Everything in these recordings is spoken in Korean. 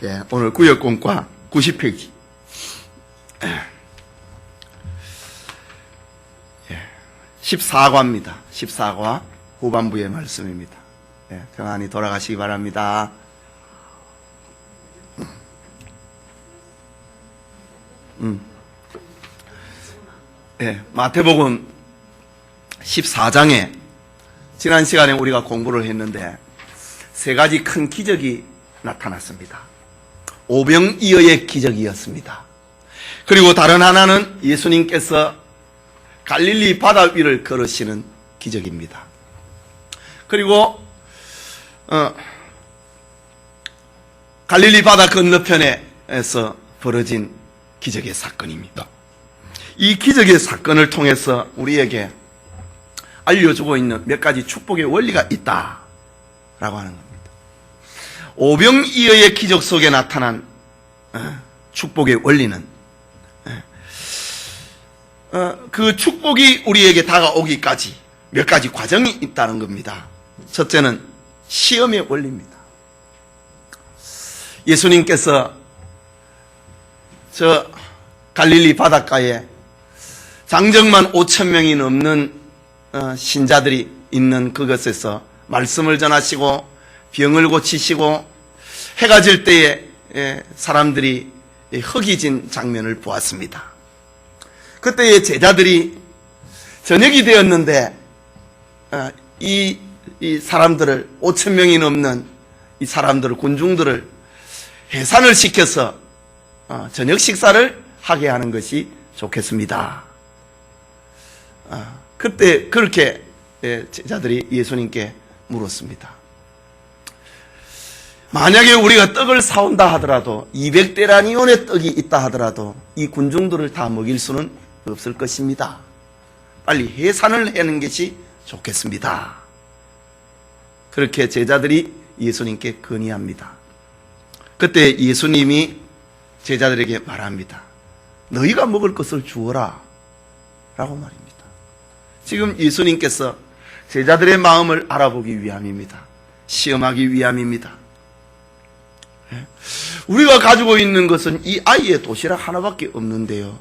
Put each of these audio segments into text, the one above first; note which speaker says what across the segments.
Speaker 1: 예, 오늘 구역공과 90페이지. 14과입니다. 14과 후반부의 말씀입니다. 예, 평안히 돌아가시기 바랍니다. 예, 마태복음 14장에 지난 시간에 우리가 공부를 했는데 세 가지 큰 기적이 나타났습니다. 오병이어의 기적이었습니다. 그리고 다른 하나는 예수님께서 갈릴리 바다 위를 걸으시는 기적입니다. 그리고 갈릴리 바다 건너편에서 벌어진 기적의 사건입니다. 이 기적의 사건을 통해서 우리에게 알려주고 있는 몇 가지 축복의 원리가 있다라고 하는 겁니다. 오병이어의 기적 속에 나타난 축복의 원리는 그 축복이 우리에게 다가오기까지 몇 가지 과정이 있다는 겁니다. 첫째는 시험의 원리입니다. 예수님께서 저 갈릴리 바닷가에 장정만 5,000명이 넘는 신자들이 있는 그것에서 말씀을 전하시고 병을 고치시고 해가 질 때에 사람들이 흙이 진 장면을 보았습니다. 그때의 제자들이 저녁이 되었는데 이 사람들을 5,000명이 넘는 이 사람들을 군중들을 해산을 시켜서 저녁 식사를 하게 하는 것이 좋겠습니다. 그때 그렇게 제자들이 예수님께 물었습니다. 만약에 우리가 떡을 사온다 하더라도 200데나리온의 떡이 있다 하더라도 이 군중들을 다 먹일 수는 없을 것입니다. 빨리 해산을 하는 것이 좋겠습니다. 그렇게 제자들이 예수님께 건의합니다. 그때 예수님이 제자들에게 말합니다. 너희가 먹을 것을 주어라 라고 말입니다. 지금 예수님께서 제자들의 마음을 알아보기 위함입니다. 시험하기 위함입니다. 우리가 가지고 있는 것은 이 아이의 도시락 하나밖에 없는데요.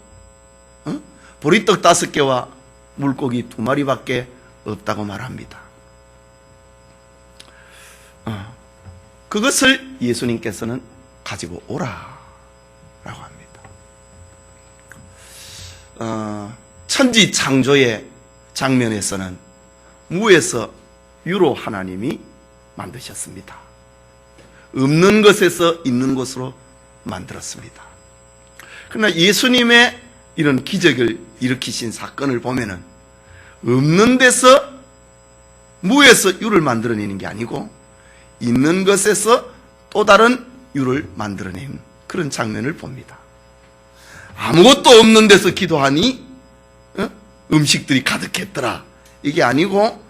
Speaker 1: 보리떡 5개와 물고기 2마리밖에 없다고 말합니다. 그것을 예수님께서는 가지고 오라 라고 합니다. 천지 창조의 장면에서는 무에서 유로 하나님이 만드셨습니다. 없는 것에서 있는 것으로 만들었습니다. 그러나 예수님의 이런 기적을 일으키신 사건을 보면은 없는 데서 무에서 유를 만들어내는 게 아니고 있는 것에서 또 다른 유를 만들어내는 그런 장면을 봅니다. 아무것도 없는 데서 기도하니 음식들이 가득했더라. 이게 아니고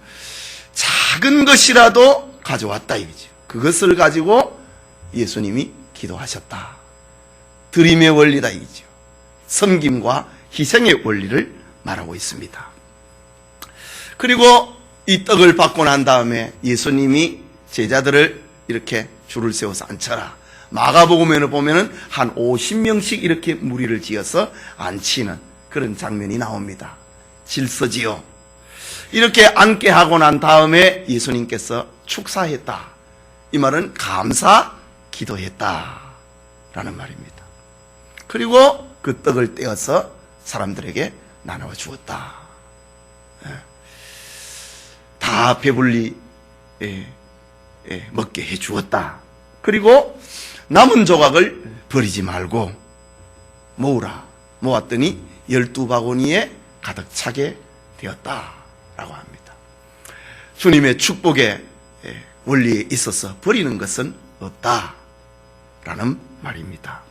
Speaker 1: 작은 것이라도 가져왔다 이거죠. 그것을 가지고 예수님이 기도하셨다. 드림의 원리다 이거죠. 섬김과 희생의 원리를 말하고 있습니다. 그리고 이 떡을 받고 난 다음에 예수님이 제자들을 이렇게 줄을 세워서 앉혀라. 마가복음에 보면은 한 50명씩 이렇게 무리를 지어서 앉히는 그런 장면이 나옵니다. 질서지요. 이렇게 앉게 하고 난 다음에 예수님께서 축사했다. 이 말은 감사 기도했다 라는 말입니다. 그리고 그 떡을 떼어서 사람들에게 나눠 주었다. 다 배불리 먹게 해 주었다. 그리고 남은 조각을 버리지 말고 모으라. 모았더니 12바구니에 가득 차게 되었다라고 합니다. 주님의 축복의 원리에 있어서 버리는 것은 없다라는 말입니다.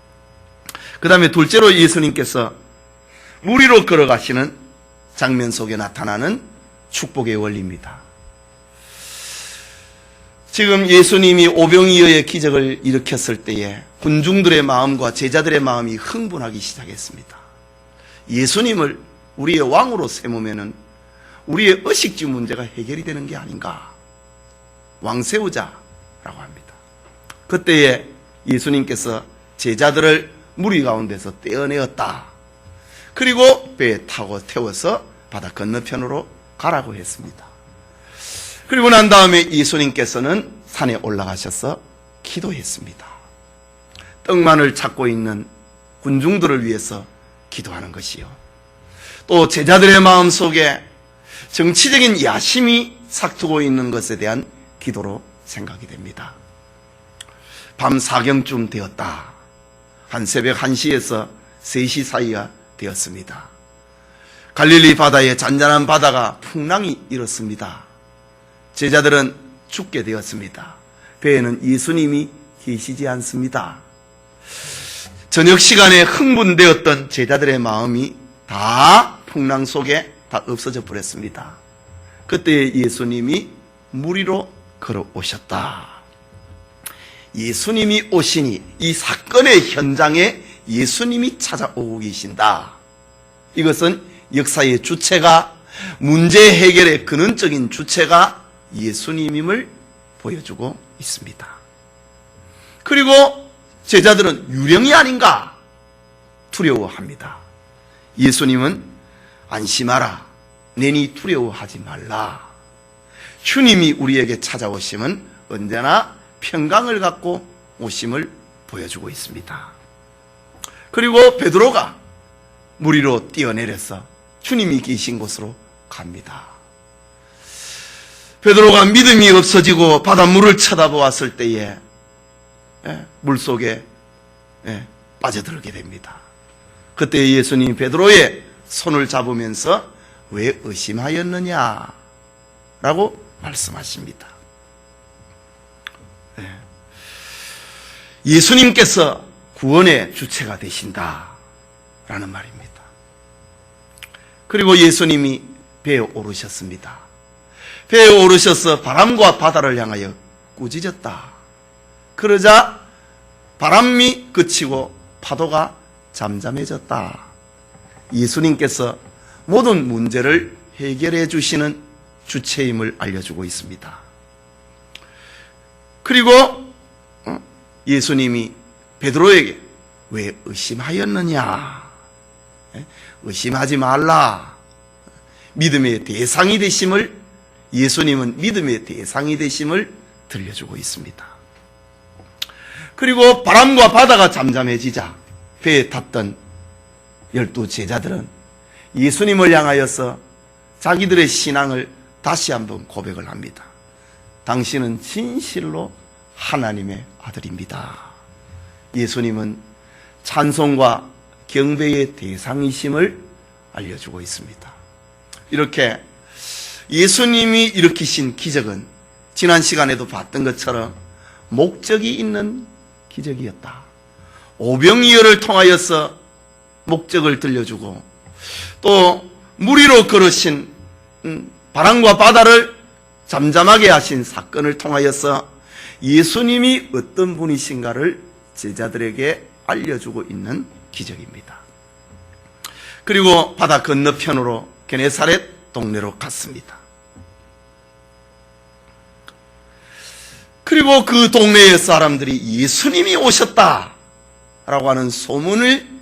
Speaker 1: 그 다음에 둘째로 예수님께서 물 위로 걸어가시는 장면 속에 나타나는 축복의 원리입니다. 지금 예수님이 오병이어의 기적을 일으켰을 때에 군중들의 마음과 제자들의 마음이 흥분하기 시작했습니다. 예수님을 우리의 왕으로 세우면은 우리의 의식주 문제가 해결이 되는 게 아닌가. 왕 세우자라고 합니다. 그때에 예수님께서 제자들을 무리 가운데서 떼어내었다. 그리고 배에 타고 태워서 바다 건너편으로 가라고 했습니다. 그리고 난 다음에 예수님께서는 산에 올라가셔서 기도했습니다. 떡만을 찾고 있는 군중들을 위해서 기도하는 것이요, 또 제자들의 마음속에 정치적인 야심이 삭트고 있는 것에 대한 기도로 생각이 됩니다. 밤 4경쯤 되었다. 한 새벽 1시에서 3시 사이가 되었습니다. 갈릴리 바다에 잔잔한 바다가 풍랑이 일었습니다. 제자들은 죽게 되었습니다. 배에는 예수님이 계시지 않습니다. 저녁 시간에 흥분되었던 제자들의 마음이 다 풍랑 속에 다 없어져 버렸습니다. 그때 예수님이 물 위로 걸어오셨다. 예수님이 오시니 이 사건의 현장에 예수님이 찾아오고 계신다. 이것은 역사의 주체가, 문제 해결의 근원적인 주체가 예수님임을 보여주고 있습니다. 그리고 제자들은 유령이 아닌가 두려워합니다. 예수님은 안심하라, 내니 두려워하지 말라. 주님이 우리에게 찾아오심은 언제나 평강을 갖고 오심을 보여주고 있습니다. 그리고 베드로가 물 위로 뛰어내려서 주님이 계신 곳으로 갑니다. 베드로가 믿음이 없어지고 바닷물을 쳐다보았을 때에 물속에 빠져들게 됩니다. 그때 예수님이 베드로의 손을 잡으면서 왜 의심하였느냐 라고 말씀하십니다. 예수님께서 구원의 주체가 되신다 라는 말입니다. 그리고 예수님이 배에 오르셨습니다. 배에 오르셔서 바람과 바다를 향하여 꾸짖었다. 그러자 바람이 그치고 파도가 잠잠해졌다. 예수님께서 모든 문제를 해결해 주시는 주체임을 알려주고 있습니다. 그리고 예수님이 베드로에게 왜 의심하였느냐, 의심하지 말라, 믿음의 대상이 되심을, 예수님은 믿음의 대상이 되심을 들려주고 있습니다. 그리고 바람과 바다가 잠잠해지자 배에 탔던 12 제자들은 예수님을 향하여서 자기들의 신앙을 다시 한번 고백을 합니다. 당신은 진실로 하나님의 아들입니다. 예수님은 찬송과 경배의 대상이심을 알려주고 있습니다. 이렇게 예수님이 일으키신 기적은 지난 시간에도 봤던 것처럼 목적이 있는 기적이었다. 오병이어를 통하여서 목적을 들려주고, 또 물 위로 걸으신 바람과 바다를 잠잠하게 하신 사건을 통하여서 예수님이 어떤 분이신가를 제자들에게 알려주고 있는 기적입니다. 그리고 바다 건너편으로 게네사렛 동네로 갔습니다. 그리고 그 동네의 사람들이 예수님이 오셨다라고 하는 소문을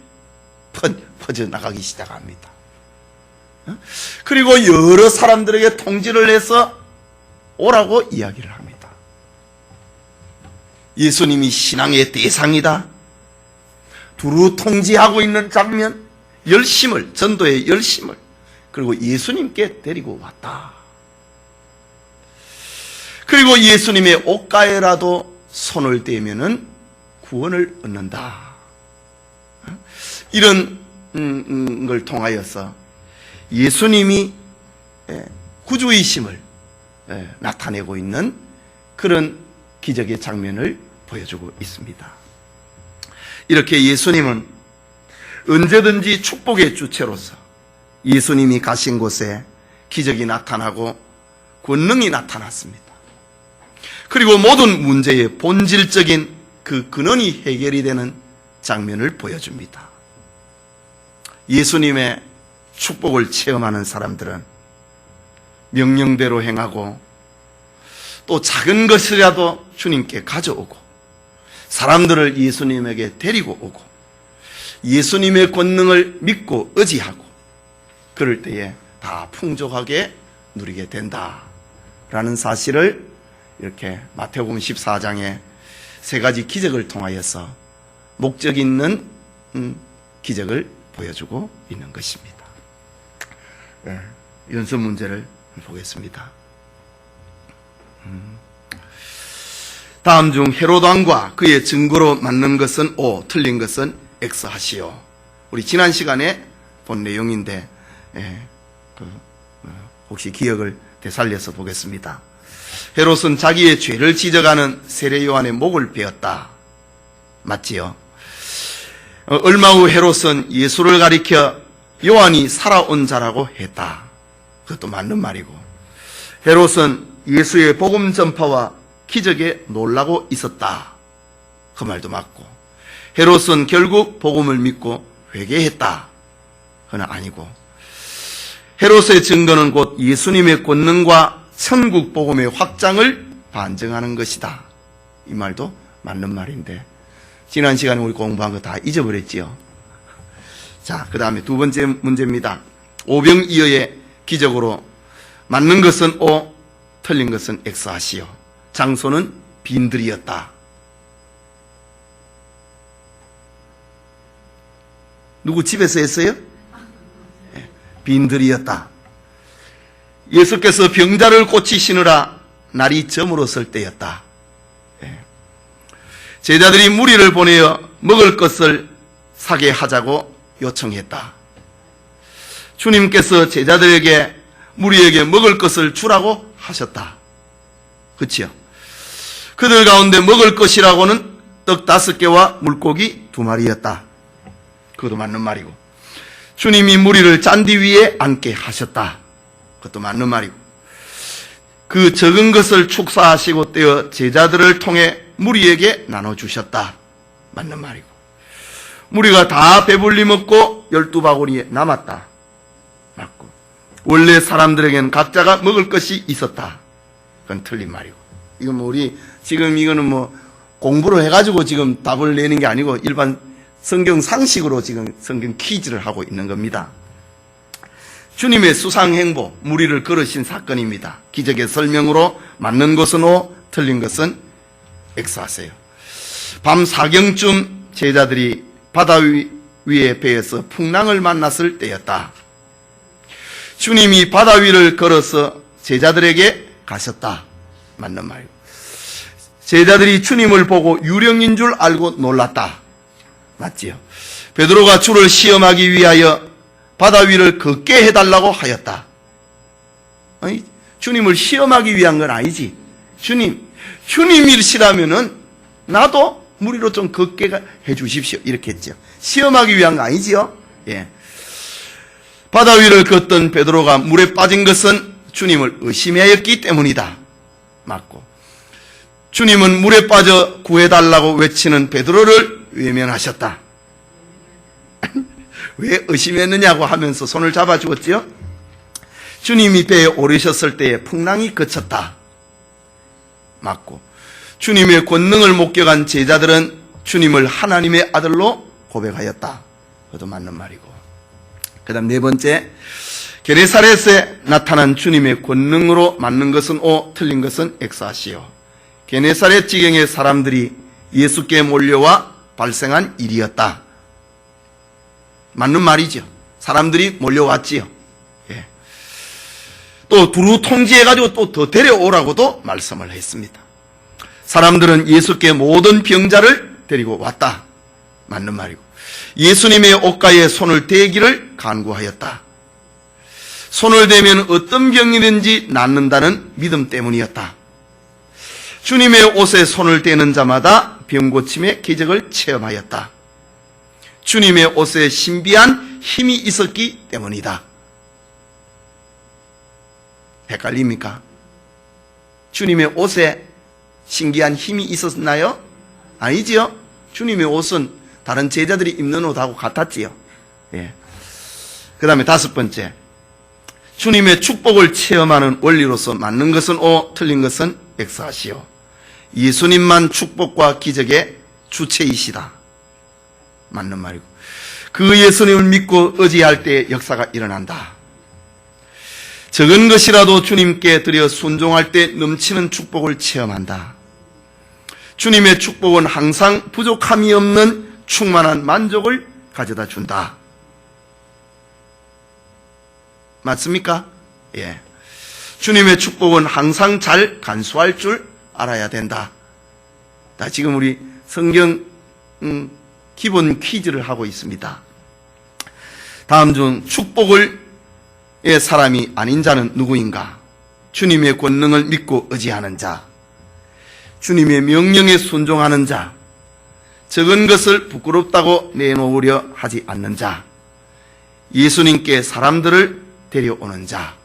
Speaker 1: 퍼져나가기 시작합니다. 그리고 여러 사람들에게 통지를 해서 오라고 이야기를 합니다. 예수님이 신앙의 대상이다, 두루 통지하고 있는 장면, 열심을, 전도의 열심을, 그리고 예수님께 데리고 왔다. 그리고 예수님의 옷가에라도 손을 대면은 구원을 얻는다. 이런 걸 통하여서 예수님이 구주이심을 나타내고 있는 그런 기적의 장면을 보여주고 있습니다. 이렇게 예수님은 언제든지 축복의 주체로서 예수님이 가신 곳에 기적이 나타나고 권능이 나타났습니다. 그리고 모든 문제의 본질적인 그 근원이 해결이 되는 장면을 보여줍니다. 예수님의 축복을 체험하는 사람들은 명령대로 행하고, 또 작은 것이라도 주님께 가져오고, 사람들을 예수님에게 데리고 오고 예수님의 권능을 믿고 의지하고 그럴 때에 다 풍족하게 누리게 된다라는 사실을 이렇게 마태복음 14장에 세 가지 기적을 통하여서 목적 있는 기적을 보여주고 있는 것입니다. 연습 문제를 보겠습니다. 다음 중 헤롯 왕과 그의 증거로 맞는 것은 O, 틀린 것은 X 하시오. 우리 지난 시간에 본 내용인데 혹시 기억을 되살려서 보겠습니다. 헤롯은 자기의 죄를 지적하는 세례 요한의 목을 베었다. 맞지요? 얼마 후 헤롯은 예수를 가리켜 요한이 살아온 자라고 했다. 그것도 맞는 말이고, 헤롯은 예수의 복음 전파와 기적에 놀라고 있었다. 그 말도 맞고, 헤롯은 결국 복음을 믿고 회개했다. 그건 아니고, 헤롯의 증거는 곧 예수님의 권능과 천국 복음의 확장을 반증하는 것이다. 이 말도 맞는 말인데 지난 시간에 우리 공부한 거 다 잊어버렸지요. 자, 그 다음에 두 번째 문제입니다. 오병이어의 기적으로 맞는 것은 O, 틀린 것은 X 하시오. 장소는 빈들이었다. 누구 집에서 했어요? 빈들이었다. 예수께서 병자를 고치시느라 날이 저물었을 때였다. 제자들이 무리를 보내어 먹을 것을 사게 하자고 요청했다. 주님께서 제자들에게 무리에게 먹을 것을 주라고 하셨다. 그치요? 그들 가운데 먹을 것이라고는 떡 5개와 물고기 2마리였다. 그것도 맞는 말이고, 주님이 무리를 잔디 위에 앉게 하셨다. 그것도 맞는 말이고, 그 적은 것을 축사하시고 떼어 제자들을 통해 무리에게 나눠주셨다. 맞는 말이고, 무리가 다 배불리 먹고 12바구니에 남았다. 맞고, 원래 사람들에게는 각자가 먹을 것이 있었다. 그건 틀린 말이고, 이건 뭐 우리 지금 이거는 뭐 공부를 해가지고 지금 답을 내는 게 아니고 일반 성경 상식으로 지금 성경 퀴즈를 하고 있는 겁니다. 주님의 수상행보, 무리를 걸으신 사건입니다. 기적의 설명으로 맞는 것은 O, 틀린 것은 X 하세요. 밤 4경쯤 제자들이 바다 위에 배에서 풍랑을 만났을 때였다. 주님이 바다 위를 걸어서 제자들에게 가셨다. 맞는 말이고, 제자들이 주님을 보고 유령인 줄 알고 놀랐다. 맞지요? 베드로가 주를 시험하기 위하여 바다 위를 걷게 해달라고 하였다. 아니, 주님을 시험하기 위한 건 아니지. 주님이시라면은 나도 무리로 좀 걷게 해 주십시오. 이렇게 했죠. 시험하기 위한 거 아니지요? 예. 바다 위를 걷던 베드로가 물에 빠진 것은 주님을 의심하였기 때문이다. 맞고, 주님은 물에 빠져 구해달라고 외치는 베드로를 외면하셨다. 왜 의심했느냐고 하면서 손을 잡아주었지요? 주님이 배에 오르셨을 때에 풍랑이 그쳤다. 맞고, 주님의 권능을 목격한 제자들은 주님을 하나님의 아들로 고백하였다. 그것도 맞는 말이고, 그 다음 네 번째, 게네사렛에 나타난 주님의 권능으로 맞는 것은 O, 틀린 것은 X 하시오. 게네사렛 지경의 사람들이 예수께 몰려와 발생한 일이었다. 맞는 말이죠. 사람들이 몰려왔지요. 예. 또 두루 통지해가지고 또 더 데려오라고도 말씀을 했습니다. 사람들은 예수께 모든 병자를 데리고 왔다. 맞는 말이고, 예수님의 옷가에 손을 대기를 간구하였다. 손을 대면 어떤 병이든지 낫는다는 믿음 때문이었다. 주님의 옷에 손을 대는 자마다 병고침의 기적을 체험하였다. 주님의 옷에 신비한 힘이 있었기 때문이다. 헷갈립니까? 주님의 옷에 신기한 힘이 있었나요? 아니지요? 주님의 옷은 다른 제자들이 입는 옷하고 같았지요. 예. 그 다음에 다섯 번째, 주님의 축복을 체험하는 원리로서 맞는 것은 O, 틀린 것은 X 하시오. 예수님만 축복과 기적에 주체이시다. 맞는 말이고. 그 예수님을 믿고 의지할 때 역사가 일어난다. 적은 것이라도 주님께 드려 순종할 때 넘치는 축복을 체험한다. 주님의 축복은 항상 부족함이 없는 충만한 만족을 가져다 준다. 맞습니까? 예. 주님의 축복은 항상 잘 간수할 줄 알아야 된다. 자, 지금 우리 성경 기본 퀴즈를 하고 있습니다. 다음 중 축복을 의 사람이 아닌 자는 누구인가? 주님의 권능을 믿고 의지하는 자, 주님의 명령에 순종하는 자, 적은 것을 부끄럽다고 내놓으려 하지 않는 자, 예수님께 사람들을 데려오는 자.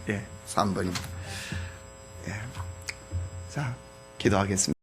Speaker 1: 예, 3번입니다. 예. 자, 기도하겠습니다.